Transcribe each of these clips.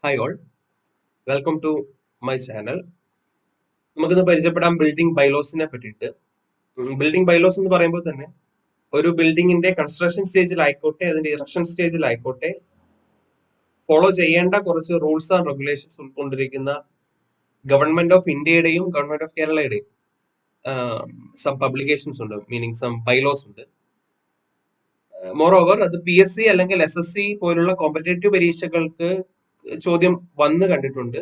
Hi all, welcome to my channel. നമുക്കിന്ന് പരിചയപ്പെടാം building ബൈലോസിനെ പറ്റിയിട്ട്. ബിൽഡിംഗ് ബൈലോസ് എന്ന് പറയുമ്പോൾ തന്നെ ഒരു ബിൽഡിങ്ങിന്റെ കൺസ്ട്രക്ഷൻ സ്റ്റേജിലായിക്കോട്ടെ, അതിന്റെ ഇറക്ഷൻ സ്റ്റേജിലായിക്കോട്ടെ, ഫോളോ ചെയ്യേണ്ട കുറച്ച് റൂൾസ് ആൻഡ് റെഗുലേഷൻസ് ഉൾക്കൊണ്ടിരിക്കുന്ന ഗവൺമെന്റ് ഓഫ് ഇന്ത്യയുടെയും ഗവൺമെന്റ് ഓഫ് കേരളയുടെയും സം പബ്ലിക്കേഷൻസ് ഉണ്ട്, മീനിങ് സം ബൈലോസ് ഉണ്ട്. മോർ ഓവർ അത് PSC അല്ലെങ്കിൽ SSC പോലുള്ള കോമ്പറ്റേറ്റീവ് പരീക്ഷകൾക്ക് ചോദ്യം വന്ന് കണ്ടിട്ടുണ്ട്.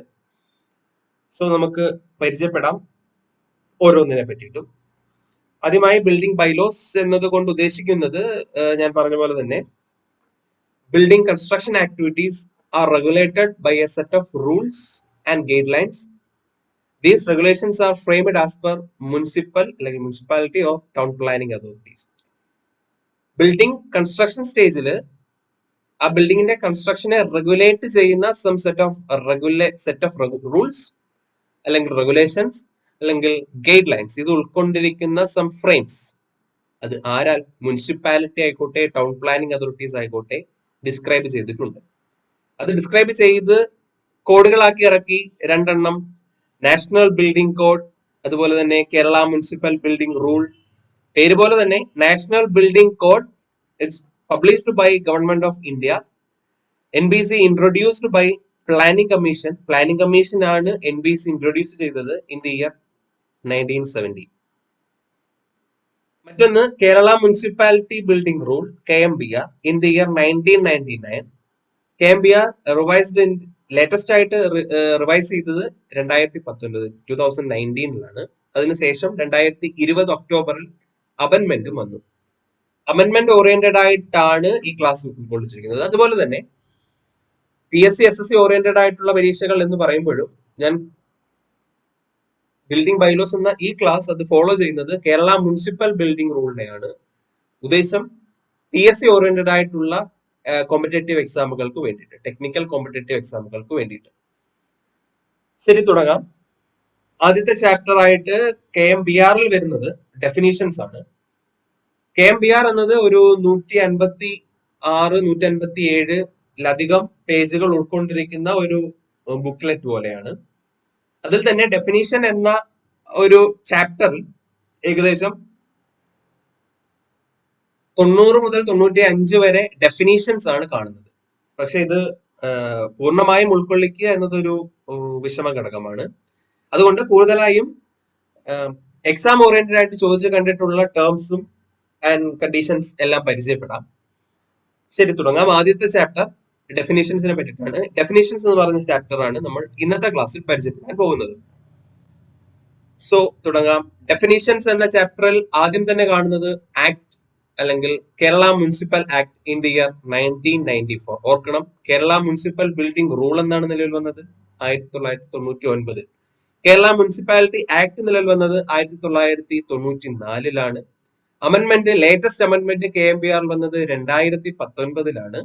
സോ നമുക്ക് പരിചയപ്പെടാം ഓരോന്നിനെ പറ്റിയിട്ടും. ആദ്യമായി ബിൽഡിംഗ് ബൈലോസ് എന്നതുകൊണ്ട് ഉദ്ദേശിക്കുന്നത് ഞാൻ പറഞ്ഞ പോലെ തന്നെ building construction activities are regulated by a set of rules and guidelines. These regulations are framed as per municipal അല്ലെങ്കിൽ municipality of town planning authorities. Building construction സ്റ്റേജിൽ ആ ബിൽഡിങ്ങിന്റെ കൺസ്ട്രക്ഷനെ റെഗുലേറ്റ് ചെയ്യുന്ന സം സെറ്റ് ഓഫ് റൂൾസ് അല്ലെങ്കിൽ regulations അല്ലെങ്കിൽ guidelines ഇത് ഉൾക്കൊണ്ടിരിക്കുന്ന സം ഫ്രെയിംസ്, അത് ആരാൽ മുനിസിപ്പാലിറ്റി ആയിക്കോട്ടെ ടൗൺ പ്ലാനിംഗ് അതോറിറ്റീസ് ആയിക്കോട്ടെ ഡിസ്ക്രൈബ് ചെയ്തിട്ടുണ്ട്. അത് ഡിസ്ക്രൈബ് ചെയ്ത് കോഡുകളാക്കി ഇറക്കി രണ്ടെണ്ണം, നാഷണൽ ബിൽഡിംഗ് കോഡ്, അതുപോലെ തന്നെ കേരള മുനിസിപ്പൽ ബിൽഡിംഗ് റൂൾ. പേര് പോലെ തന്നെ national building code it's published by government of India. NBC introduced by planning commission. Planning commission ആണ് NBC ഇൻട്രൊഡ്യൂസ് ചെയ്തത് ഇൻ ദി ഇയർ 1970. മറ്റൊന്ന് Kerala municipality building rule KMBR in the year 1999. KMBR revised latest ആയിട്ട് revise ചെയ്തത് 2019 അതിനുശേഷം 2020 ഒക്ടോബറിൽ അമെൻമെന്റ് വന്നു. അമെൻമെന്റ് oriented ആയിട്ടാണ് ഈ ക്ലാസ് ഉൾക്കൊള്ളിച്ചിരിക്കുന്നത്. അതുപോലെ തന്നെ PSC SSC ഓറിയന്റഡ് ആയിട്ടുള്ള പരീക്ഷകൾ എന്ന് പറയുമ്പോഴും ഞാൻ ബിൽഡിംഗ് ബൈലോസ് എന്ന ഈ ക്ലാസ് അത് ഫോളോ ചെയ്യുന്നത് കേരള മുനിസിപ്പൽ ബിൽഡിംഗ് റൂളിനെയാണ്. ഉദ്ദേശം PSC ഓറിയന്റഡ് ആയിട്ടുള്ള കോമ്പറ്റേറ്റീവ് എക്സാമുകൾക്ക് വേണ്ടിയിട്ട്, ടെക്നിക്കൽ കോമ്പറ്റേറ്റീവ് എക്സാമുകൾക്ക് വേണ്ടിയിട്ട്. ശരി, തുടങ്ങാം. ആദ്യത്തെ ചാപ്റ്റർ ആയിട്ട് KMBR വരുന്നത് ഡെഫിനീഷൻസ് ആണ്. KMBR എന്നത് ഒരു 157 പേജുകൾ ഉൾക്കൊണ്ടിരിക്കുന്ന ഒരു ബുക്ക്ലെറ്റ് പോലെയാണ്. അതിൽ തന്നെ ഡെഫിനീഷൻ എന്ന ഒരു ചാപ്റ്ററിൽ ഏകദേശം 90 മുതൽ 95 വരെ ഡെഫിനീഷൻസ് ആണ് കാണുന്നത്. പക്ഷെ ഇത് പൂർണ്ണമായും ഉൾക്കൊള്ളിക്കുക എന്നതൊരു വിഷമ ഘടകമാണ്. അതുകൊണ്ട് കൂടുതലായും എക്സാം ഓറിയന്റഡ് ആയിട്ട് ചോദിച്ചു കണ്ടിട്ടുള്ള ടേംസും ആൻഡ് കണ്ടീഷൻസ് എല്ലാം പരിചയപ്പെടാം. ശരി, തുടങ്ങാം. ആദ്യത്തെ ചാപ്റ്റർ ഡെഫിനേഷൻസിനെ പറ്റിയിട്ടാണ്. ഡെഫിനേഷൻസ് എന്ന് പറഞ്ഞ ചാപ്റ്റർ ആണ് നമ്മൾ ഇന്നത്തെ ക്ലാസ്സിൽ പരിചയപ്പെടാൻ പോകുന്നത്. സോ തുടങ്ങാം. ഡെഫിനേഷൻസ് എന്ന ചാപ്റ്ററിൽ ആദ്യം തന്നെ കാണുന്നത് ആക്ട് അല്ലെങ്കിൽ Kerala municipal act in the year 1994. ഓർക്കണം, കേരള മുനിസിപ്പൽ ബിൽഡിംഗ് റൂൾ എന്നാണ് നിലവിൽ വന്നത് 1999. കേരള മുനിസിപ്പാലിറ്റി ആക്ട് നിലവിൽ വന്നത് 1994. അമെൻമെന്റ്, ലേറ്റസ്റ്റ് അമെൻമെന്റ് KMBR വന്നത് 2019.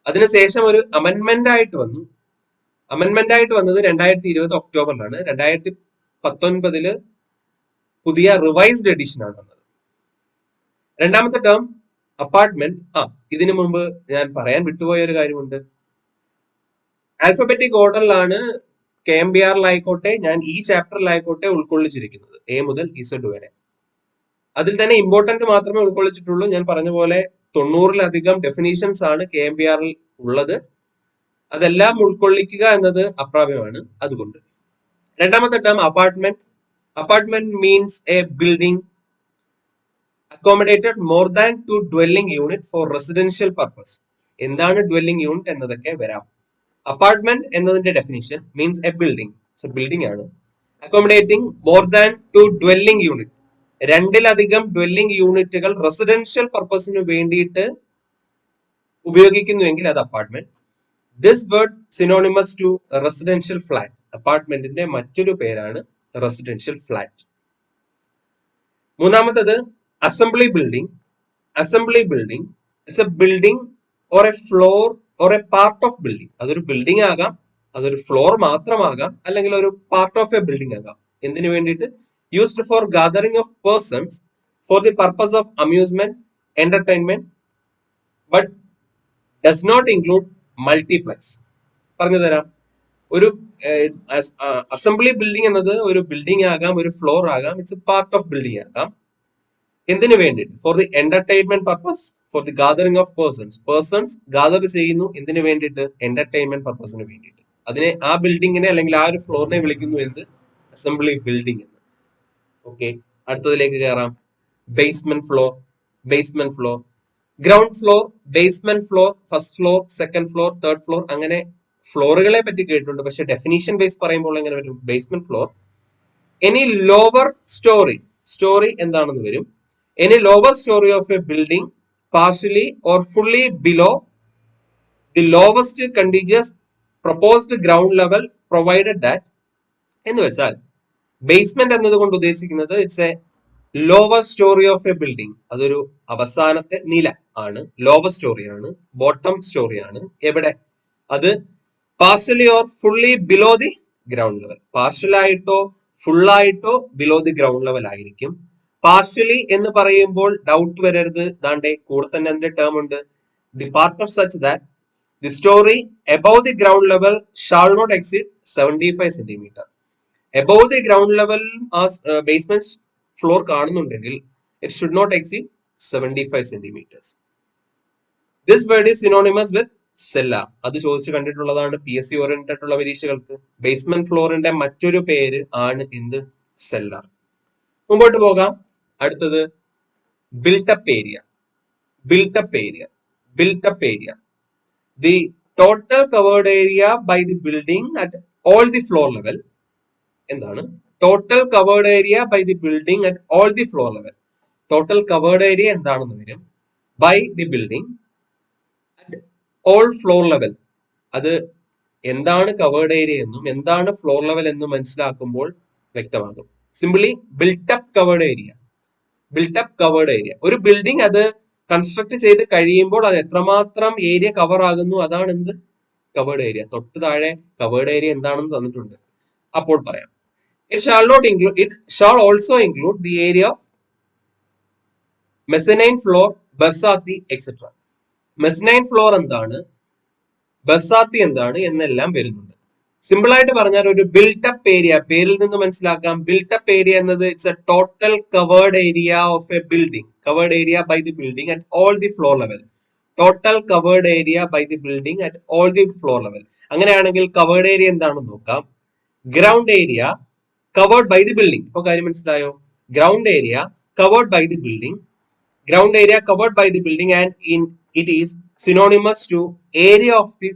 അതിനുശേഷം ഒരു അമെൻമെന്റ് ആയിട്ട് വന്നു. അമെൻമെന്റ് ആയിട്ട് വന്നത് 2020 ഒക്ടോബറിലാണ്. 2019 പുതിയ റിവൈസ്ഡ് എഡിഷൻ ആണ് വന്നത്. രണ്ടാമത്തെ ടേം അപ്പാർട്ട്മെന്റ്. ഇതിനു മുമ്പ് ഞാൻ പറയാൻ വിട്ടുപോയ ഒരു കാര്യമുണ്ട്. ആൽഫബറ്റിക് ഓർഡറിലാണ് KMBRലായിക്കോട്ടെ ഞാൻ ഈ ചാപ്റ്ററിലായിക്കോട്ടെ ഉൾക്കൊള്ളിച്ചിരിക്കുന്നത്, A മുതൽ Z വരെ. അതിൽ തന്നെ ഇമ്പോർട്ടന്റ് മാത്രമേ ഉൾക്കൊള്ളിച്ചിട്ടുള്ളൂ. ഞാൻ പറഞ്ഞ പോലെ 90-ലധികം ഡെഫിനീഷൻസ് ആണ് KMBRൽ ഉള്ളത്. അതെല്ലാം ഉൾക്കൊള്ളിക്കുക എന്നത് അപ്രാപ്യമാണ്. അതുകൊണ്ട് രണ്ടാമത്തെ term apartment. Apartment means a building accommodated more than 2 dwelling unit for residential purpose. എന്താണ് ഡ്വെല്ലിംഗ് യൂണിറ്റ് എന്നതൊക്കെ വരാം. അപ്പാർട്ട്മെന്റ് എന്നതിന്റെ definition means a building, building ആണ്, accommodating more than 2 dwelling unit, രണ്ടിലധികം ഡ്വെല്ലിംഗ് യൂണിറ്റുകൾ റെസിഡൻഷ്യൽ പർപ്പസിന് വേണ്ടിയിട്ട് ഉപയോഗിക്കുന്നുവെങ്കിൽ അത് apartment. This word synonymous to residential flat. അപ്പാർട്ട്മെന്റിന്റെ മറ്റൊരു പേരാണ് റെസിഡൻഷ്യൽ ഫ്ലാറ്റ്. മൂന്നാമത്തത് assembly building. Assembly building it's a building or a floor or a part of building. അതൊരു ബിൽഡിംഗ് ആകാം, അതൊരു ഫ്ലോർ മാത്രമാകാം, അല്ലെങ്കിൽ ഒരു പാർട്ട് ഓഫ് എ ബിൽഡിംഗ് ആകാം. എന്തിനു വേണ്ടിയിട്ട്? Used for gathering of persons for the purpose of amusement, entertainment, but does not include multiplex. പറഞ്ഞു തരാം. ഒരു അസംബ്ലി ബിൽഡിംഗ് എന്നത് ഒരു ബിൽഡിംഗ് ആകാം, ഒരു ഫ്ലോർ ആകാം, it's a part of building ആകാം. എന്തിനു വേണ്ടിയിട്ട്? For the entertainment purpose, for the gathering of persons gather ചെയ്യുന്നു. എന്തിനു വേണ്ടിയിട്ട്? എന്റർടൈൻമെന്റ് പർപ്പസിന് വേണ്ടിയിട്ട്. അതിനെ, ആ ബിൽഡിങ്ങിനെ അല്ലെങ്കിൽ ആ ഒരു ഫ്ലോറിനെ വിളിക്കുന്നു എന്ത്? അസംബ്ലി ബിൽഡിംഗ് എന്ന്. ഓക്കെ, അടുത്തതിലേക്ക് കയറാം. Basement floor. Basement floor, ground floor, basement floor, first floor, second floor, third floor, അങ്ങനെ ഫ്ലോറുകളെ പറ്റി കേട്ടിട്ടുണ്ട്. പക്ഷെ ഡെഫിനീഷൻ ബേസ് പറയുമ്പോൾ എങ്ങനെ വരും? Basement floor, any lower storey, storey എന്താണെന്ന് വരും. Any lower storey of a building partially or fully below the lowest contiguous proposed ground level provided that. എന്ന് വെച്ചാൽ ബേസ്മെന്റ് എന്നതുകൊണ്ട് ഉദ്ദേശിക്കുന്നത് it's a lower storey of a building. അതൊരു അവസാനത്തെ നില ആണ്, ലോവർ സ്റ്റോറി ആണ്, ബോട്ടം സ്റ്റോറി ആണ്. എവിടെ? അത് partially or fully below the ground level. Partial ആയിട്ടോ ഫുള്ളായിട്ടോ ബിലോ ദി ഗ്രൗണ്ട് ലെവൽ ആയിരിക്കും. പാർഷ്യലി എന്ന് പറയുമ്പോൾ ഡൗട്ട് വരരുത്, ദാണ്ടെ കൂടെ തന്നെ അതിന്റെ ടേം ഉണ്ട്. The part of such that the storey above the ground level shall not exceed 75 centimetre. Above the ground level ആ ബേസ്മെന്റ് ഫ്ലോർ കാണുന്നുണ്ടെങ്കിൽ it should not exceed 75 centimetres. This word is synonymous with cellar. അത് ചോദിച്ചു കണ്ടിട്ടുള്ളതാണ് PSC oriented ഉള്ള പരീക്ഷകൾക്ക്. Basement ഫ്ലോറിന്റെ മറ്റൊരു പേര് ആണ് എന്ത്? സെല്ലാർ. മുമ്പോട്ട് പോകാം. അടുത്തത് built up area. Built up area, built up area, the total covered area by the building at all the floor level. എന്താണ് total covered area by the building at all the floor level? Total covered area എന്താണെന്ന് വരും? By the building at all floor level. അത് എന്താണ് covered area എന്നും എന്താണ് floor level എന്നും മനസ്സിലാക്കുമ്പോൾ വ്യക്തമാകും. Simply built-up covered area. Built-up covered area, ഒരു ബിൽഡിംഗ് അത് കൺസ്ട്രക്ട് ചെയ്ത് കഴിയുമ്പോൾ അത് എത്രമാത്രം ഏരിയ കവർ ആകുന്നു, അതാണ് എന്ത്? Covered area. തൊട്ട് താഴെ കവേർഡ് ഏരിയ എന്താണെന്ന് തന്നിട്ടുണ്ട്, അപ്പോൾ പറയാം. It shall also include the area of mezzanine floor, ബസാത്തി, etc. Mezzanine floor എന്താണ്, ബസാത്തി എന്താണ് എന്നെല്ലാം വരുന്നുണ്ട്. സിമ്പിൾ ആയിട്ട് പറഞ്ഞാൽ ഒരു ബിൽട്ടപ്പ് ഏരിയ, പേരിൽ നിന്ന് മനസ്സിലാക്കാം. ബിൽട്ടപ്പ് ഏരിയ എന്നത് it's a total covered area of a building. Covered area by the building at all the floor level. Total covered area by the building at all the floor level. അങ്ങനെയാണെങ്കിൽ covered area എന്താണെന്ന് നോക്കാം. Ground area covered by the building. ഇപ്പൊ കാര്യം മനസ്സിലായോ? Ground area covered by the building, ground area covered by the building, and it is synonymous to area of the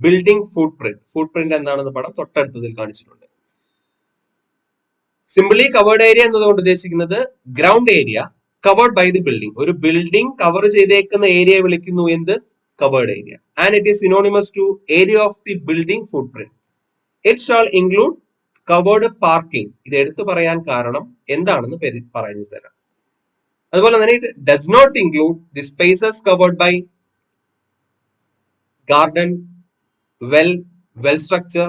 building footprint. Footprint എന്താണെന്ന് പടം തൊട്ടടുത്തതിൽ കാണിച്ചിട്ടുണ്ട്. Simply covered area എന്നതുകൊണ്ട് ഉദ്ദേശിക്കുന്നത് ground area covered by the building. ഒരു building cover ചെയ്തേക്കുന്ന area വിളിക്കുന്നു എന്ത്? Covered area. And it is synonymous to area of the building footprint. It shall include covered parking. ഇത് എടുത്തു പറയാൻ കാരണം എന്താണെന്ന് പറഞ്ഞു തരാം. അതുപോലെ തന്നെ it does not include the spaces covered by garden, well structure,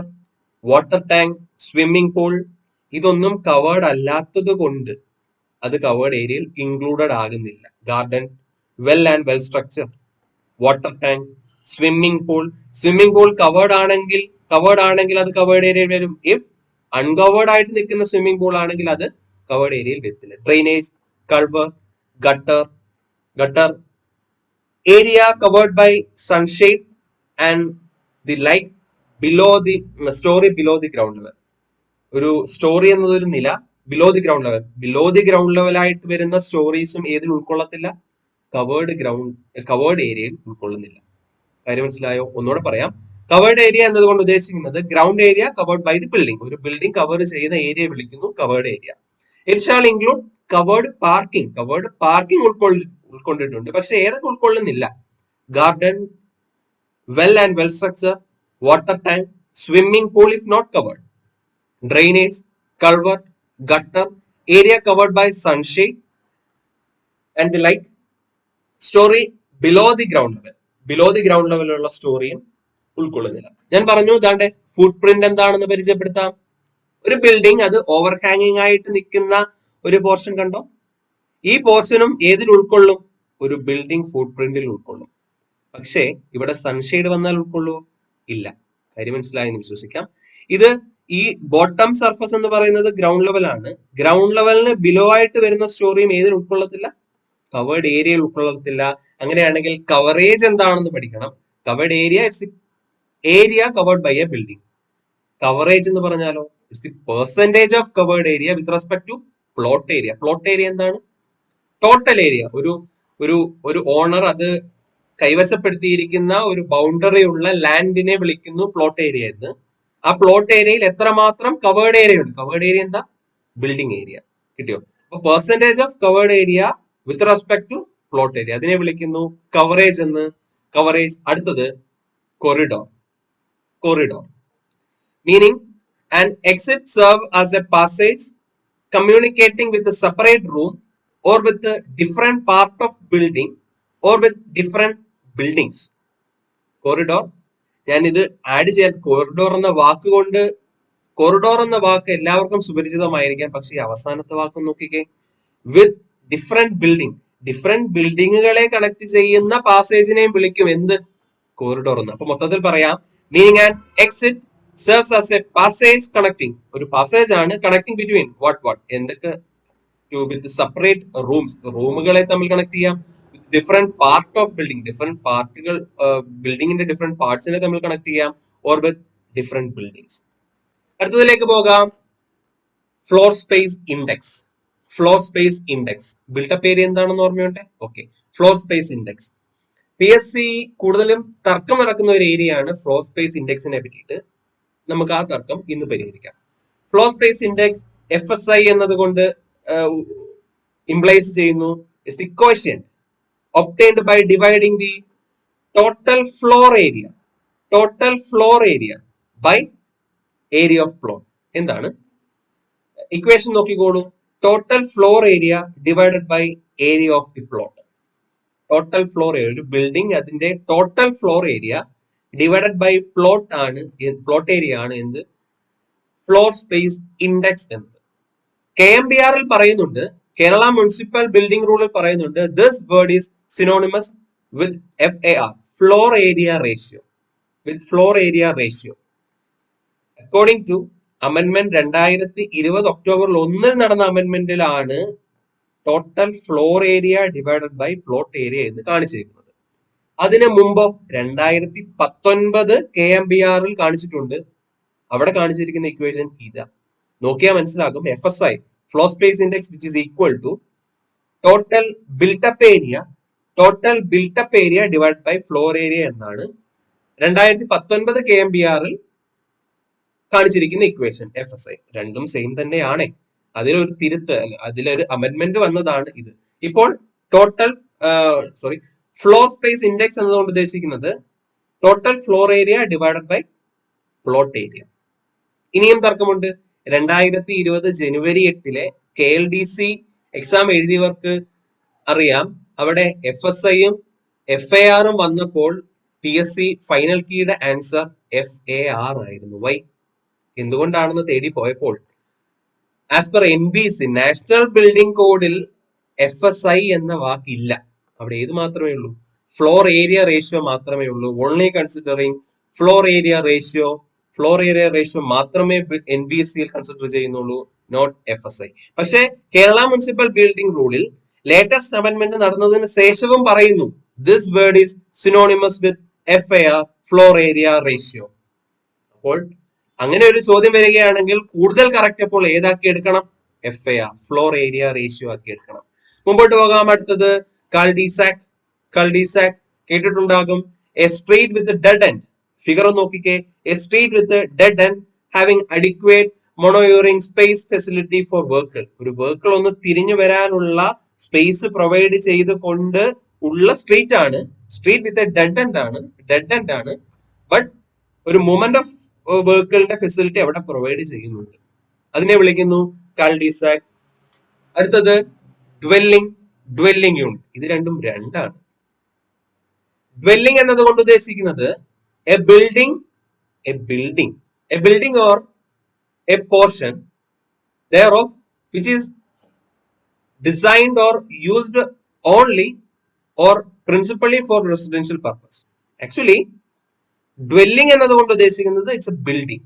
water tank, swimming pool. ഇതൊന്നും കവേർഡ് അല്ലാത്തത് കൊണ്ട് അത് കവേർഡ് ഏരിയയിൽ ഇൻക്ലൂഡഡ് ആകുന്നില്ല. Garden, well and well structure, water tank, swimming pool covered ആണെങ്കിൽ അത് കവേർഡ് ഏരിയയിൽ വരും. ഇഫ് അൺകവേർഡ് ആയിട്ട് നിൽക്കുന്ന സ്വിമ്മിംഗ് പൂൾ ആണെങ്കിൽ അത് കവേർഡ് ഏരിയയിൽ വരത്തില്ല. Drainage, culvert, gutter area covered by sunshade and the like below the storey below the ground level. ഒരു സ്റ്റോറി എന്നതൊരു നില, ബിലോ ദി ഗ്രൗണ്ട് ലെവൽ ആയിട്ട് വരുന്ന സ്റ്റോറീസും ഏതിൽ ഉൾക്കൊള്ളത്തില്ല? കവേർഡ് ഏരിയയിൽ ഉൾക്കൊള്ളുന്നില്ല. കാര്യം മനസ്സിലായോ? ഒന്നുകൂടെ പറയാം. കവേർഡ് ഏരിയ എന്നതുകൊണ്ട് ഉദ്ദേശിക്കുന്നത് ground area covered by the building. ഒരു ബിൽഡിംഗ് കവർ ചെയ്യുന്ന ഏരിയ വിളിക്കുന്നു covered area. It shall include covered parking ഉൾക്കൊണ്ടിട്ടുണ്ട്. പക്ഷെ ഏതൊക്കെ ഉൾക്കൊള്ളുന്നില്ല? Garden, well and well structure, water tank, swimming pool if not covered, drainage, culvert, gutter, area covered by sunshade and the like, storey below the ground ലെവലുള്ള സ്റ്റോറിയും ഉൾക്കൊള്ളുന്നില്ല. ഞാൻ പറഞ്ഞു ദാണ്ടെ ഫുട് print എന്താണെന്ന് പരിചയപ്പെടുത്താം. ഒരു ബിൽഡിംഗ് അത് ഓവർ ഹാങ്ങിങ് ആയിട്ട് നിൽക്കുന്ന ഒരു പോർഷൻ കണ്ടോ? ഈ പോർഷനും ഏതിൽ ഉൾക്കൊള്ളും? ഒരു ബിൽഡിംഗ് ഫുട് പ്രിന്റിൽ ഉൾക്കൊള്ളും. പക്ഷേ ഇവിടെ സൺഷെയ്ഡ് വന്നാൽ ഉൾക്കൊള്ളൂ? ഇല്ല. കാര്യം മനസ്സിലായെന്ന് വിശ്വസിക്കാം. ഇത് ഈ ബോട്ടം സർഫസ് എന്ന് പറയുന്നത് ഗ്രൗണ്ട് ലെവൽ ആണ്. ഗ്രൗണ്ട് ലെവലിന് ബിലോ ആയിട്ട് വരുന്ന സ്റ്റോറിയും ഏതിൽ ഉൾക്കൊള്ളത്തില്ല? കവേർഡ് ഏരിയയിൽ ഉൾക്കൊള്ളത്തില്ല. അങ്ങനെയാണെങ്കിൽ കവറേജ് എന്താണെന്ന് പഠിക്കണം. Covered area it's area covered by a building. Coverage എന്ന് പറഞ്ഞാലോ it's the percentage of covered area with respect to plot area. Plot area എന്താണ്? Total area. ഒരു ഒരു ഒരു ഓണർ അത് കൈവശപ്പെടുത്തിയിരിക്കുന്ന ഒരു ബൗണ്ടറി ഉള്ള ലാൻഡിനെ വിളിക്കുന്നു പ്ലോട്ട് ഏരിയ എന്ന്. ആ പ്ലോട്ട് ഏരിയയിൽ എത്രമാത്രം കവേർഡ് ഏരിയ ഉണ്ട്? കവേർഡ് ഏരിയ എന്താ? Building area. കിട്ടിയോ? അപ്പൊ percentage of covered area with respect to plot area, അതിനെ വിളിക്കുന്നു കവറേജ് എന്ന്. കവറേജ്. അടുത്തത് corridor. Corridor meaning an exit serve as a passage communicating with a separate room or with a different part of building or with different buildings. Corridor, ഞാൻ ഇത് add ചെയ്യാൻ, corridor എന്ന വാക്ക് കൊണ്ട്, corridor എന്ന വാക്ക് എല്ലാവർക്കും സുപരിചിതമായിരിക്കാം. പക്ഷെ ഈ അവസാനത്തെ വാക്ക് നോക്കിക്കേ, വിത്ത് ഡിഫറെന്റ് ബിൽഡിംഗ്. ഡിഫറെന്റ് ബിൽഡിങ്ങുകളെ കണക്ട് ചെയ്യുന്ന പാസേജിനെയും വിളിക്കും എന്ത്? കോറിഡോർ എന്ന്. അപ്പൊ മൊത്തത്തിൽ പറയാം, meaning and exit serves as a passage connecting, ഒരു പാസേജ് ആണ് കണക്ടിങ് ബിറ്റ്വീൻ വാട്ട് എന്തൊക്കെ, വിത്ത് സെപ്പറേറ്റ് റൂംസ്, റൂമുകളെ തമ്മിൽ കണക്ട് ചെയ്യാം. Different part of building, different പാർട്ടുകൾ, ബിൽഡിങ്ങിന്റെ ഡിഫറെന്റ് പാർട്സിനെ തമ്മിൽ കണക്ട് ചെയ്യാം. Or with different buildings. അടുത്തതിലേക്ക് പോകാം. Floor space index. Floor space index. Built up area എന്താണെന്ന് ഓർമ്മയുണ്ട്? Okay. Floor space index PSC കൂടുതലും തർക്കം നടക്കുന്ന ഒരു ഏരിയ ആണ് ഫ്ലോർ സ്പേസ് ഇൻഡെക്സിനെ പറ്റിയിട്ട്. നമുക്ക് ആ തർക്കം ഇന്ന് പരിഹരിക്കാം. ഫ്ലോർ സ്പേസ് ഇൻഡെക്സ് FSI എന്നതുകൊണ്ട് ഇംപ്ലൈസ് ചെയ്യുന്നു is the quotient obtained by dividing the total floor area by area of plot. എന്താണ് ഇക്വേഷൻ? നോക്കിക്കോളൂ. Total floor area divided by area of the plot. Total floor area, ഒരു building അതിന്റെ total floor area divided by plot ആണ്, plot area ആണ് എന്ത്? Floor space index എന്നത്. KMBR പറയുന്നുണ്ട്, Kerala municipal building റൂളിൽ പറയുന്നുണ്ട്, this word is synonymous with FAR, floor area ratio. With floor area ratio. According to amendment 2020 October 1 നടന്ന അമെന്റ്മെന്റിലാണ് total floor area divided by plot area എന്ന് കാണിച്ചിരിക്കുന്നത്. അതിന് മുമ്പ് 2019 KMBR കാണിച്ചിട്ടുണ്ട്. അവിടെ കാണിച്ചിരിക്കുന്ന ഇക്വേഷൻ ഇതാ. നോക്കിയാൽ മനസ്സിലാകും. FSI, floor space index, which is equal to total built up area divide by floor area എന്നാണ് 2019 KMBR കാണിച്ചിരിക്കുന്ന ഇക്വേഷൻ. FSI രണ്ടും സെയിം തന്നെയാണ്. അതിലൊരു തിരുത്ത്, അതിലൊരു അമെന്റ്മെന്റ് വന്നതാണ് ഇത്. ഇപ്പോൾ ടോട്ടൽ ഫ്ലോർ സ്പേസ് ഇൻഡെക്സ് എന്നതുകൊണ്ട് ഉദ്ദേശിക്കുന്നത് total floor area divided by plot area. ഇനിയും തർക്കമുണ്ട്. 2020 ജനുവരി 8 KLDC എക്സാം എഴുതിയവർക്ക് അറിയാം, അവിടെ FSIയും FARും വന്നപ്പോൾ PSC ഫൈനൽ കീയുടെ ആൻസർ FAR ആയിരുന്നു. വൈ? എന്തുകൊണ്ടാണെന്ന് തേടി പോയപ്പോൾ as per NBC, national building കോഡിൽ FSI എന്ന വാക്കില്ല. അവിടെ ഏത് മാത്രമേ ഉള്ളൂ? ഫ്ലോർ ഏരിയ റേഷ്യോ മാത്രമേ ഉള്ളൂ. Only considering floor area ratio മാത്രമേ NBCയിൽ കൺസിഡർ ചെയ്യുന്നുള്ളൂ, നോട്ട് FSI. പക്ഷേ കേരള മുനിസിപ്പൽ ബിൽഡിംഗ് റൂളിൽ ലേറ്റസ്റ്റ് അമെന്റ്മെന്റ് നടന്നതിന് ശേഷവും പറയുന്നു, this word is synonymous with FAR, floor area ratio. അപ്പോൾ അങ്ങനെ ഒരു ചോദ്യം വരികയാണെങ്കിൽ കൂടുതൽ കറക്റ്റ് അപ്പോൾ ഏതാക്കി എടുക്കണം? FAR, ഫ്ലോർ ഏരിയ റേഷ്യോ ആക്കി എടുക്കണം. മുമ്പോട്ട് പോകാം. അടുത്തത് കൾഡിസാക്. കേട്ടിട്ടുണ്ടാകും. A street with dead end. Figure നോക്കിക്കേ. A street with dead end having adequate manoeuvring space facility for vehicle. ഒരു വെഹിക്കിൾ ഒന്ന് തിരിഞ്ഞു വരാനുള്ള സ്പേസ് പ്രൊവൈഡ് ചെയ്തുകൊണ്ട് ഉള്ള സ്ട്രീറ്റ് ആണ്. സ്ട്രീറ്റ് വിത്ത് ഡെഡ് എൻഡ് ആണ്. ബട്ട് ഒരു മൂവ്മെന്റ് ഓഫ് വെഹിക്കിളിന്റെ ഫെസിലിറ്റി അവിടെ പ്രൊവൈഡ് ചെയ്യുന്നുണ്ട്. അതിനെ വിളിക്കുന്നു കൾഡിസാക്. അടുത്തത് ഡ്വെല്ലിംഗ് യൂണിറ്റ്. ഇത് രണ്ടും രണ്ടാണ്. ഡ്വെല്ലിംഗ് എന്നതുകൊണ്ട് ഉദ്ദേശിക്കുന്നത് A building or A portion thereof which is designed or used only or principally for residential purpose. Actually, dwelling എന്നതുകൊണ്ട് ഉദ്ദേശിക്കുന്നത് it's a building.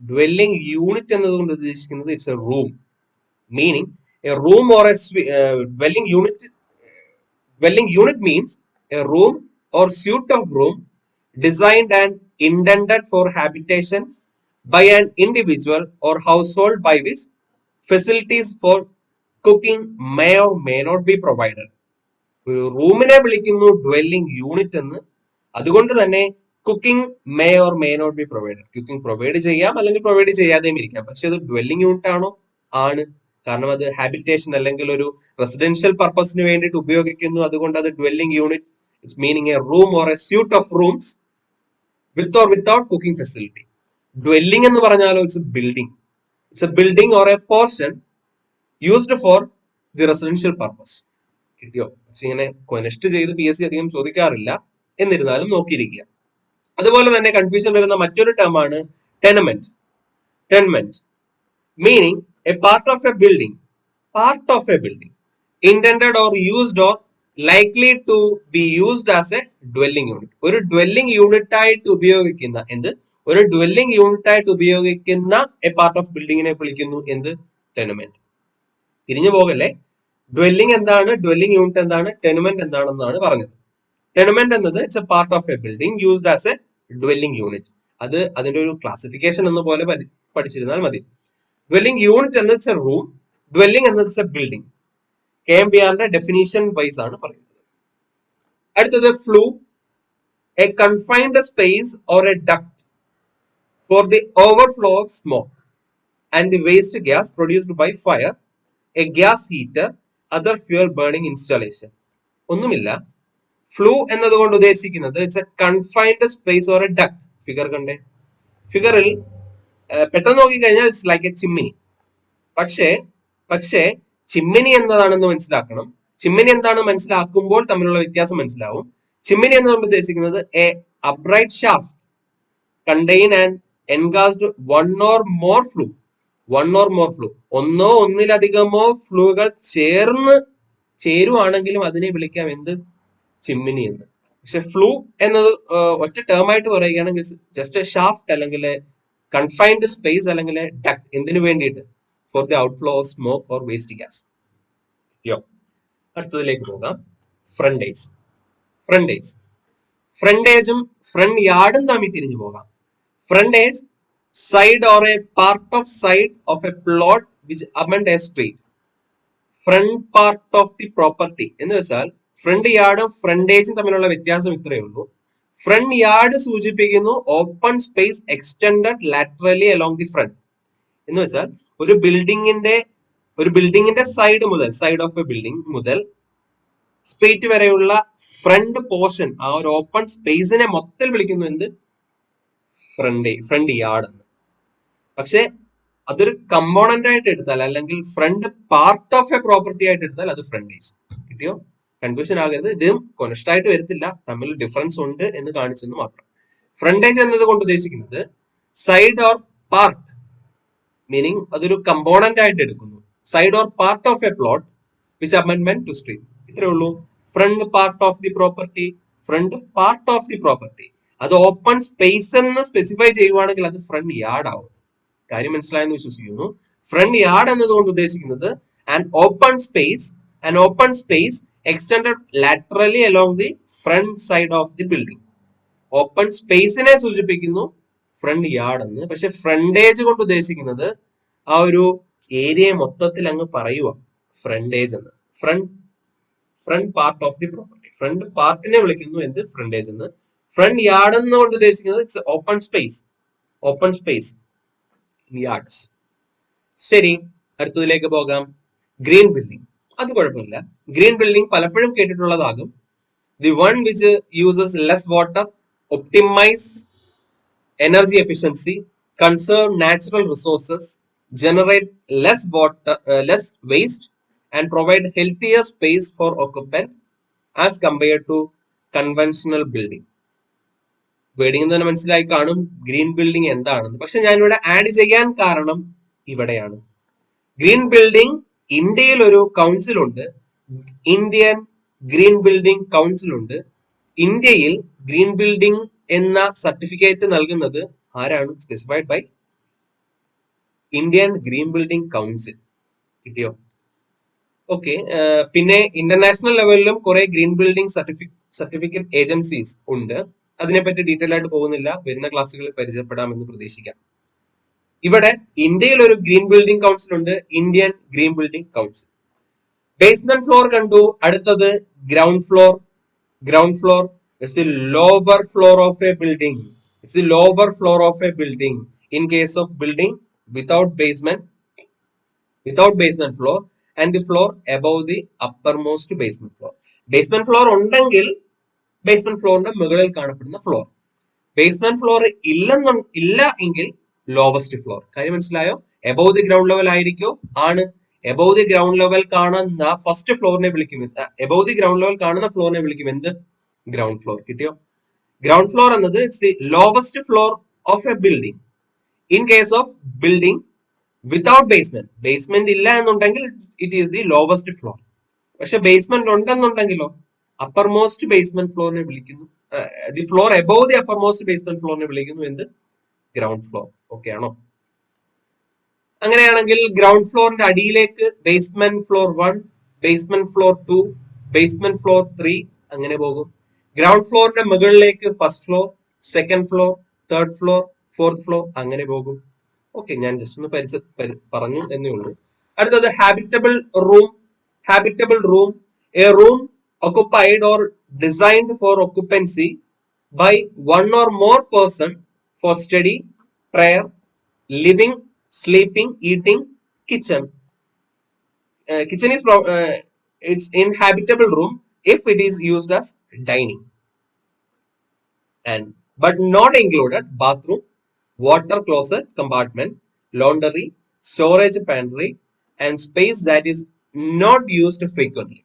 Dwelling unit എന്നതുകൊണ്ട് ഉദ്ദേശിക്കുന്നത് it's a room. Meaning A room or A dwelling unit means a room or suite of room designed and intended for habitation by an individual or household by which facilities for cooking may or may not be provided. ഒരു റൂമിനെ വിളിക്കുന്നു dwelling unit എന്ന്. അതുകൊണ്ട് തന്നെ cooking may or may not be provided. Cooking provide ചെയ്യാം അല്ലെങ്കിൽ provide ചെയ്യാതെയും ഇരിക്കാം. പക്ഷെ അത് ഡ്വെല്ലിംഗ് യൂണിറ്റ് ആണോ? ആണ്. കാരണം അത് ഹാബിറ്റേഷൻ അല്ലെങ്കിൽ ഒരു റെസിഡൻഷ്യൽ പർപ്പസിന് വേണ്ടിയിട്ട് ഉപയോഗിക്കുന്നു. അതുകൊണ്ട് അത് dwelling unit. It's meaning A room or A suite of rooms with or without cooking facility. Dwelling എന്ന് പറഞ്ഞാലോ it's a building. It's a building or A portion used for the residential purpose. കിട്ടിയോ? പക്ഷെ ഇങ്ങനെ കൊനസ്റ്റ് ചെയ്ത് PSC അധികം ചോദിക്കാറില്ല. എന്നിരുന്നാലും നോക്കിയിരിക്കുക. അതുപോലെ തന്നെ കൺഫ്യൂഷൻ വരുന്ന മറ്റൊരു ടേം ആണ് tenement. Tenement meaning a part of a building, part of a building intended or used or likely to be used as a dwelling unit. ഒരു ഡ്വെല്ലിംഗ് യൂണിറ്റ് ആയിട്ട് ഉപയോഗിക്കുന്ന ഒരു ഡ്വെല്ലിംഗ് യൂണിറ്റ് ആയിട്ട് ഉപയോഗിക്കുന്ന എ പാർട്ട് ഓഫ് ബിൽഡിങ്ങിനെ വിളിക്കുന്നു എന്ത്? ടെനമെന്റ്. തിരിഞ്ഞു പോകല്ലേ. ഡ്വെല്ലിംഗ് എന്താണ്, ഡ്വെല്ലിംഗ് യൂണിറ്റ് എന്താണ്, ടെനമെന്റ് എന്താണെന്നാണ് പറഞ്ഞത്. ടെനമെന്റ് എന്നത് it's a part of a building used as a dwelling unit. അത് അതിന്റെ ഒരു ക്ലാസിഫിക്കേഷൻ എന്ന പോലെ പഠിച്ചിരുന്നാൽ മതി. ഡ്വെല്ലിംഗ് യൂണിറ്റ് എന്നത് ഇറ്റ്സ് എ റൂം, ഡ്വെല്ലിംഗ് എന്നത് ഇറ്റ്സ് എ ബിൽഡിംഗ്. KMBRന്റെ ഡെഫിനിഷൻ വൈസ് ആണ് പറയുന്നത്. അടുത്തത് flue, a confined space or a duct for the overflow of smoke and the waste gas produced by fire, a gas heater, other fuel burning installation. ഒന്നുമില്ല. Flue എന്നതുകൊണ്ട് ഉദ്ദേശിക്കുന്നത് it's A confined space or a duct. Figure കണ്ടേ. ഫിഗറിൽ പെട്ടെന്ന് നോക്കിക്കഴിഞ്ഞാൽ it's like A Chimmini. പക്ഷേ ചിമ്മിനി എന്നതാണെന്ന് മനസ്സിലാക്കണം. ചിമ്മിനി എന്താണ് മനസ്സിലാക്കുമ്പോൾ തമ്മിലുള്ള വ്യത്യാസം മനസ്സിലാവും. ചിമ്മിനി എന്നതുകൊണ്ട് ഉദ്ദേശിക്കുന്നത് a upright shaft contain and encased one or more flue. ഒന്നോ ഒന്നിലധികമോ ഫ്ലൂകൾ ചേരുവാണെങ്കിലും അതിനെ വിളിക്കാം എന്ത്? ചിമ്മിനി എന്ന്. പക്ഷെ ഫ്ലൂ എന്നത് ഒറ്റ ടേം ആയിട്ട് പറയുകയാണെങ്കിൽ ജസ്റ്റ് ഷാഫ്റ്റ് അല്ലെങ്കിൽ കൺഫൈൻഡ് സ്പേസ് അല്ലെങ്കിൽ ഡക്ട്. എന്തിനു വേണ്ടിയിട്ട്? For the outflow of smoke or waste gas. അടുത്തതിലേക്ക് പോകാം. ഫ്രണ്ടേജ്. ഫ്രണ്ടേജും ഫ്രണ്ട് യാർഡും തമ്മിൽ തിരിഞ്ഞു പോകാം. Frontage side or a part of side of a plot which അബണ്ട് a street. Front part of the property എന്ന് വെച്ചാൽ ഫ്രണ്ട് യാർഡും ഫ്രണ്ടേജും തമ്മിലുള്ള വ്യത്യാസം ഇത്രയേ ഉള്ളൂ. ഫ്രണ്ട് യാർഡ് സൂചിപ്പിക്കുന്നു open space extended laterally along the front. എന്ന് വെച്ചാൽ ഒരു ബിൽഡിങ്ങിന്റെ സൈഡ് ഓഫ് എ ബിൽഡിംഗ് മുതൽ സ്ട്രീറ്റ് വരെയുള്ള ഫ്രണ്ട് പോർഷൻ, ആ ഒരു ഓപ്പൺ സ്പേസിനെ മൊത്തത്തിൽ വിളിക്കുന്നു എന്ത്? ഫ്രണ്ട് യാർഡ് എന്ന്. പക്ഷെ അതൊരു കമ്പോണന്റ് ആയിട്ട് എടുത്താൽ അല്ലെങ്കിൽ front part of a property ആയിട്ട് എടുത്താൽ അത് ഫ്രണ്ടേജ്. കിട്ടിയോ? കൺഫ്യൂഷൻ ആകരുത്. ഇതും കൊനസ്റ്റ് ആയിട്ട് വരത്തില്ല, തമ്മിൽ ഡിഫറൻസ് ഉണ്ട് എന്ന് കാണിച്ചെന്ന് മാത്രം. ഫ്രണ്ടേജ് എന്നത് കൊണ്ട് ഉദ്ദേശിക്കുന്നത് സൈഡ് ഓർ പാർട്ട്, മീനിങ് അതൊരു കമ്പോണന്റ് ആയിട്ട് എടുക്കുന്നു. Side or part of a plot which അമെൻമെന്റ് ടു സ്ട്രീറ്റ്. ഇത്രേ ഉള്ളൂ. Front part of the property. അത് ഓപ്പൺ സ്പേസ് എന്ന് സ്പെസിഫൈ ചെയ്യുവാണെങ്കിൽ അത് ഫ്രണ്ട് യാർഡ് ആവും. കാര്യം മനസ്സിലായെന്ന് വിശ്വസിക്കുന്നു. ഫ്രണ്ട് യാർഡ് എന്നതുകൊണ്ട് ഉദ്ദേശിക്കുന്നത് an open space extended laterally along the front side of the building. Open സ്പേസിനെ സൂചിപ്പിക്കുന്നു ഫ്രണ്ട് യാർഡ് എന്ന്. പക്ഷെ ഫ്രണ്ടേജ് കൊണ്ട് ഉദ്ദേശിക്കുന്നത് ആ ഒരു ഏരിയ മൊത്തത്തിൽ അങ്ങ് പറയുക ഫ്രണ്ടേജ് എന്ന്. Front part of the property, front പാർട്ടിനെ വിളിക്കുന്നു എന്ത്? ഫ്രണ്ടേജ് എന്ന്. ഫ്രണ്ട് യാർഡ് എന്നുകൊണ്ട് ഉദ്ദേശിക്കുന്നത് ഇറ്റ്സ് ഓപ്പൺ സ്പേസ് യാർഡ്സ്. ശരി, അടുത്തതിലേക്ക് പോകാം. Green building. അത് കുഴപ്പമില്ല. ഗ്രീൻ ബിൽഡിംഗ് പലപ്പോഴും കേട്ടിട്ടുള്ളതാകും. The one which uses less water, optimise energy efficiency, conserve natural resources, generate less waste and provide healthier space for occupant as compared to conventional building. Wording തന്നെ മനസ്സിലായി കാണും green building എന്താണെന്ന്. പക്ഷെ ഞാനിവിടെ add ചെയ്യാൻ കാരണം ഇവിടെയാണ്. ഗ്രീൻ ബിൽഡിംഗ് ഇന്ത്യയിൽ ഒരു കൗൺസിൽ ഉണ്ട്, ഇന്ത്യൻ ഗ്രീൻ ബിൽഡിംഗ് കൗൺസിൽ ഉണ്ട്. ഇന്ത്യയിൽ ഗ്രീൻ ബിൽഡിംഗ് എന്ന സർട്ടിഫിക്കറ്റ് നൽകുന്നത് ആരാണ്? Specified by Indian green building council. കിട്ടിയോ? ഓക്കെ. പിന്നെ ഇന്റർനാഷണൽ ലെവലിലും കുറെ ഗ്രീൻ ബിൽഡിംഗ് സർട്ടിഫിക്കറ്റ് ഏജൻസീസ് ഉണ്ട്. അതിനെപ്പറ്റി ഡീറ്റെയിൽ ആയിട്ട് പോകുന്നില്ല, വരുന്ന ക്ലാസ്സുകളിൽ പരിചയപ്പെടാമെന്ന് പ്രതീക്ഷിക്കാം. ഇവിടെ ഇന്ത്യയിൽ ഒരു ഗ്രീൻ ബിൽഡിംഗ് കൗൺസിൽ ഉണ്ട്, Indian green building council. Basement floor കണ്ടു. അടുത്തത് ground floor. Ground floor is the lower floor of a building. It's the lower floor of a building. In case of building without basement floor and the floor above the uppermost basement floor. Basement floor ഉണ്ടെങ്കിൽ basement ഫ്ലോറിന്റെ മുകളിൽ കാണപ്പെടുന്ന floor. Basement floor ഇല്ല എങ്കിൽ lowest floor. കാര്യം മനസ്സിലായോ? Above the ground level ആയിരിക്കും. ആണ്. Above the ground level കാണുന്ന ഫസ്റ്റ് ഫ്ലോറിനെ വിളിക്കും, എബവ് ദി ഗ്രൗണ്ട് ലെവൽ കാണുന്ന ഫ്ലോറിനെ വിളിക്കും എന്ത്? Ground floor. കിട്ടിയോ? ഗ്രൗണ്ട് ഫ്ലോർ എന്നത് it's the lowest floor of a building. In case of building without basement, basement ഇല്ല എന്നുണ്ടെങ്കിൽ it is the lowest floor. പക്ഷെ ബേസ്മെന്റ് ഉണ്ടെന്നുണ്ടെങ്കിലോ അപ്പർ മോസ്റ്റ് ബേസ്മെന്റ് ഫ്ലോറിനെ വിളിക്കുന്നു, the floor above the uppermost basement ഫ്ലോറിനെ വിളിക്കുന്നു എന്ത്? Ground floor. ഓക്കെ ആണോ? അങ്ങനെയാണെങ്കിൽ ഗ്രൗണ്ട് ഫ്ലോറിന്റെ അടിയിലേക്ക് basement floor 1, basement floor 2, basement floor 3 അങ്ങനെ പോകും. ഗ്രൗണ്ട് ഫ്ലോറിന്റെ മുകളിലേക്ക് first floor, second floor, third floor, fourth floor അങ്ങനെ പോകും. ഓക്കെ, ഞാൻ ജസ്റ്റ് ഒന്ന് പറഞ്ഞു എന്നേ ഉള്ളൂ. അടുത്തത് habitable room. Habitable room, A room occupied or designed for occupancy by one or more person for study, prayer, living, sleeping, eating. Kitchen. Kitchen is it's inhabitable room if it is used as dining, and but not included bathroom, water closet compartment, laundry, storage pantry, and space that is not used frequently.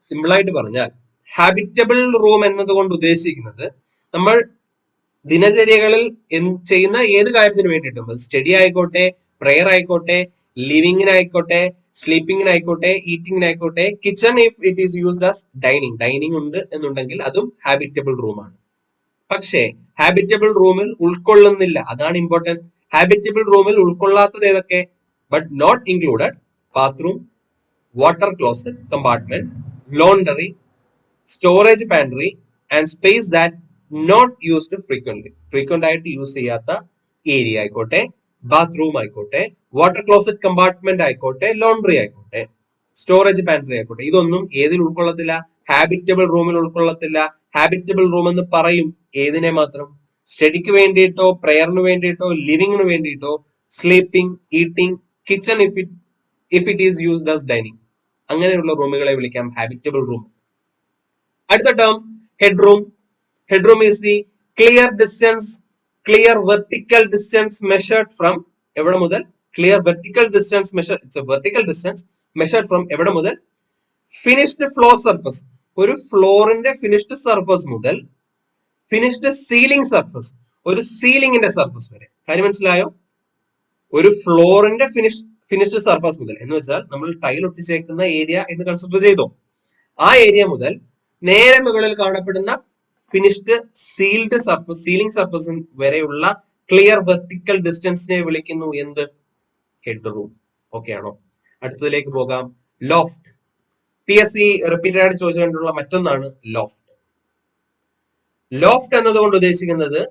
Simple ആയിട്ട് പറഞ്ഞാൽ habitable room എന്നതുകൊണ്ട് ഉദ്ദേശിക്കുന്നത് നമ്മൾ ദിനചര്യകളിൽ ചെയ്യുന്ന ഏത് കാര്യത്തിന് വേണ്ടിയിട്ടും, study ആയിക്കോട്ടെ, പ്രെയർ ആയിക്കോട്ടെ, ലിവിങ്ങിനായിക്കോട്ടെ, സ്ലീപ്പിങ്ങിനായിക്കോട്ടെ, ഈറ്റിങ്ങിനായിക്കോട്ടെ. Kitchen if it is used as dining ഉണ്ട് എന്നുണ്ടെങ്കിൽ അതും ഹാബിറ്റബിൾ റൂമാണ്. പക്ഷേ ഹാബിറ്റബിൾ റൂമിൽ ഉൾക്കൊള്ളുന്നില്ല, അതാണ് ഇമ്പോർട്ടന്റ്. ഹാബിറ്റബിൾ റൂമിൽ ഉൾക്കൊള്ളാത്തത് ഏതൊക്കെ? But not included bathroom, water closet compartment, laundry, storage pantry, and space that not used frequently. Frequent ആയിട്ട് യൂസ് ചെയ്യാത്ത ഏരിയ ആയിക്കോട്ടെ, ബാത്റൂം ആയിക്കോട്ടെ, വാട്ടർ ക്ലോസറ്റ് കമ്പാർട്ട്മെന്റ് ആയിക്കോട്ടെ, ലോണ്ടറി ആയിക്കോട്ടെ, സ്റ്റോറേജ് പാൻട്രി ആയിക്കോട്ടെ, ഇതൊന്നും ഏതിൽ ഉൾക്കൊള്ളത്തില്ല? ഹാബിറ്റബിൾ റൂമിൽ ഉൾക്കൊള്ളത്തില്ല. ഹാബിറ്റബിൾ റൂം എന്ന് പറയും ഏതിനെ മാത്രം? സ്റ്റഡിക്ക് വേണ്ടിയിട്ടോ, പ്രെയറിന് വേണ്ടിയിട്ടോ, ലിവിങ്ങിന് വേണ്ടിയിട്ടോ, sleeping, eating. Kitchen if it is used as dining, അങ്ങനെയുള്ള റൂമുകളെ വിളിക്കാം ഹാബിറ്റബിൾ റൂം. അടുത്ത term head room. Head room is the clear vertical distance measured from എവിടെ മുതൽ? Clear vertical distance measured from എവിടെ മുതൽ? Finished floor surface. ഒരു ഫ്ലോറിന്റെ ഫിനിഷ്ഡ് സർഫസ് മുതൽ ഫിനിഷ്ഡ് സീലിംഗ് സർഫസ്, ഒരു സീലിംഗിന്റെ സർഫസ് വരെ. കാര്യം മനസ്സിലായോ? ഒരു ഫ്ലോറിന്റെ ഫിനിഷ്ഡ് സർഫസ് മുതൽ എന്ന് വെച്ചാൽ നമ്മൾ ടൈൽ ഒട്ടിച്ചേക്കുന്ന ഏരിയ എന്ന് കൺസിഡർ ചെയ്തോ, ആ ഏരിയ മുതൽ നേരെ മുകളിൽ കാണപ്പെടുന്ന finished sealed surface, ceiling surface വരെയുള്ള ക്ലിയർ വെർട്ടിക്കൽ ഡിസ്റ്റൻസിനെ വിളിക്കുന്നു എന്ത്? Head room. ഓക്കെ ആണോ? അടുത്തതിലേക്ക് പോകാം. ലോഫ്റ്റ്. PSC റിപ്പീറ്റഡ് ആയിട്ട് ചോദിച്ചുകൊണ്ടുള്ള മറ്റൊന്നാണ് ലോഫ്റ്റ്. ലോഫ്റ്റ് എന്നതുകൊണ്ട് ഉദ്ദേശിക്കുന്നത്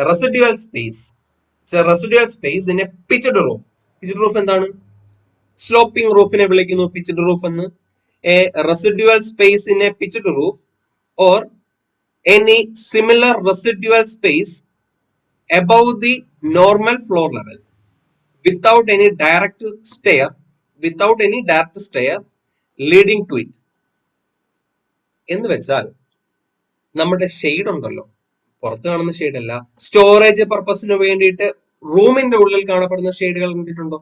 residual space. Residual space in A pitched roof. Pitched roof എന്താണ്? സ്ലോപ്പിംഗ് റൂഫിനെ വിളിക്കുന്നു പിച്ച്ഡ് റൂഫ് എന്ന്. A residual space in A pitched roof or any similar residual space above the normal floor level without any direct stair leading to it. എന്ന് വെച്ചാൽ നമ്മുടെ shade ഉണ്ടല്ലോ, പുറത്ത് കാണുന്ന shade അല്ല, സ്റ്റോറേജ് പർപ്പസിന് വേണ്ടിയിട്ട് റൂമിന്റെ ഉള്ളിൽ കാണപ്പെടുന്ന ഷെയ്ഡുകൾ കണ്ടിട്ടുണ്ടോ?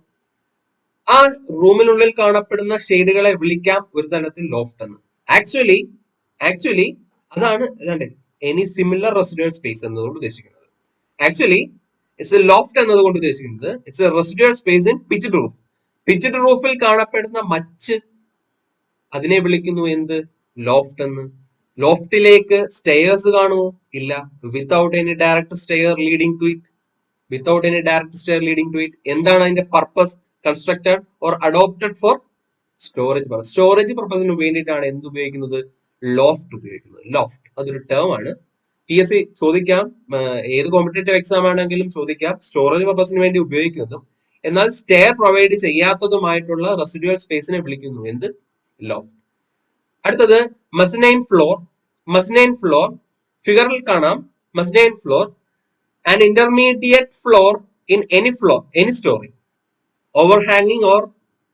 ആ റൂമിനുള്ളിൽ കാണപ്പെടുന്ന ഷെയ്ഡുകളെ വിളിക്കാം ഒരു തരത്തിൽ ലോഫ്റ്റ് എന്ന്. ആക്ച്വലി അതാണ് എനി സിമിലർ റെസിഡ്യുവൽ സ്പേസ് എന്നതുകൊണ്ട് ഉദ്ദേശിക്കുന്നത്. ആക്ച്വലി ഇറ്റ്സ് എ ലോഫ്റ്റ് എന്നതുകൊണ്ട് ഉദ്ദേശിക്കുന്നത് it's a residual space in pitched roof. Pitched റൂഫിൽ കാണപ്പെടുന്ന മച്ച്, അതിനെ വിളിക്കുന്നു എന്ത്? ലോഫ്റ്റ് എന്ന്. ലോഫ്റ്റിലേക്ക് സ്റ്റെയേഴ്സ് കാണുമോ? ഇല്ല. Without any direct stair leading to it. Without any direct stair leading to it. എന്താണ് അതിന്റെ purpose? Constructed or adopted for storage purpose. Storage പർപ്പസിന് വേണ്ടിയിട്ടാണ് എന്ത് ഉപയോഗിക്കുന്നത്? ലോഫ്റ്റ് ഉപയോഗിക്കുന്നത്. ലോഫ്റ്റ് അതൊരു ടേം ആണ്. PSC ചോദിക്കാം, ഏത് കോമ്പറ്റേറ്റീവ് എക്സാം ആണെങ്കിലും ചോദിക്കാം, സ്റ്റോറേജ് പർപ്പസിന് വേണ്ടി ഉപയോഗിക്കുന്നതും എന്നാൽ സ്റ്റെയർ പ്രൊവൈഡ് ചെയ്യാത്തതുമായിട്ടുള്ള റെസിഡ്യൂവൽ സ്പേസിനെ വിളിക്കുന്നു എന്ത്? ലോഫ്റ്റ്. അടുത്തത് മസ്നൈൻ ഫ്ലോർ. മസ്നൈൻ ഫ്ലോർ ഫിഗറിൽ കാണാം. മസ്നൈൻ floor an intermediate floor in any floor, any story, overhanging or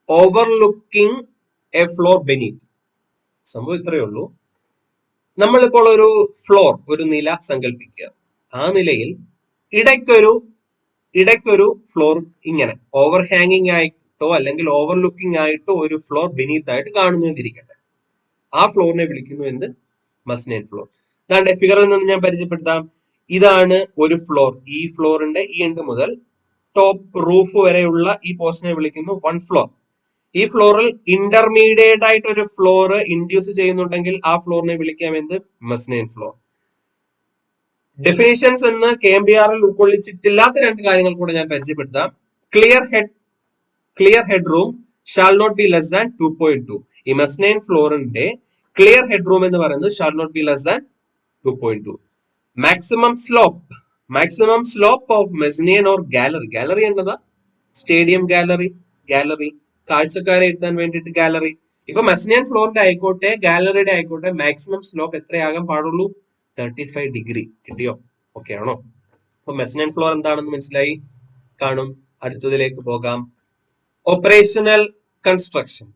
overlooking a floor beneath. സംഭവം ഇത്രയേ ഉള്ളൂ. നമ്മളിപ്പോൾ ഒരു ഫ്ലോർ, ഒരു നില സങ്കല്പിക്കുക. ആ നിലയിൽ ഇടയ്ക്കൊരു ഫ്ലോർ ഇങ്ങനെ ഓവർ ഹാങ്ങിങ് ആയിട്ടോ അല്ലെങ്കിൽ ഓവർലുക്കിംഗ് ആയിട്ടോ ഒരു ഫ്ലോർ ബെനീത്ത് ആയിട്ട് കാണുന്നു എന്നിരിക്കട്ടെ. ആ ഫ്ലോറിനെ വിളിക്കുന്നു എന്ത്? Mezzanine floor. അതാണ്ട് ഫിഗറിൽ നിന്ന് ഞാൻ പരിചയപ്പെടുത്താം. ഇതാണ് ഒരു ഫ്ലോർ. ഈ ഫ്ലോറിന്റെ ഈ എൻഡ് മുതൽ ടോപ്പ് റൂഫ് വരെയുള്ള ഈ പോർഷനെ വിളിക്കുന്നു വൺ ഫ്ലോർ. ഈ ഫ്ലോറിൽ ഇന്റർമീഡിയറ്റ് ആയിട്ട് ഒരു ഫ്ലോർ ഇൻഡ്യൂസ് ചെയ്യുന്നുണ്ടെങ്കിൽ ആ ഫ്ലോറിനെ വിളിക്കാം എന്ത്? Mezzanine floor. ഡെഫിനിഷൻസ് എന്ന് KMBR ഉൾക്കൊള്ളിച്ചിട്ടില്ലാത്ത രണ്ട് കാര്യങ്ങൾ കൂടെ ഞാൻ പരിചയപ്പെടുത്താം. Clear head room shall not be less than 2.2. ഈ മസ്നൈൻ ഫ്ലോറിന്റെ ക്ലിയർ ഹെഡ് റൂം എന്ന് പറയുന്നത് shall not be less than 2.2. Maximum slope of mezzanine or gallery. Gallery എന്നതാ സ്റ്റേഡിയം ഗാലറി കാഴ്ചക്കാരെ ഇരുത്താൻ വേണ്ടിയിട്ട് ഗാലറി. ഇപ്പൊ മെസ്നിയൻ ഫ്ലോറിന്റെ ആയിക്കോട്ടെ ഗാലറിയുടെ ആയിക്കോട്ടെ മാക്സിമം സ്ലോപ്പ് എത്രയാകാൻ പാടുള്ളൂ? 35 ഡിഗ്രി. കിട്ടിയോ? ഓക്കെ ആണോ? അപ്പൊ മെസ്നിയൻ ഫ്ലോർ എന്താണെന്ന് മനസ്സിലായി കാണും. അടുത്തതിലേക്ക് പോകാം. Operational construction.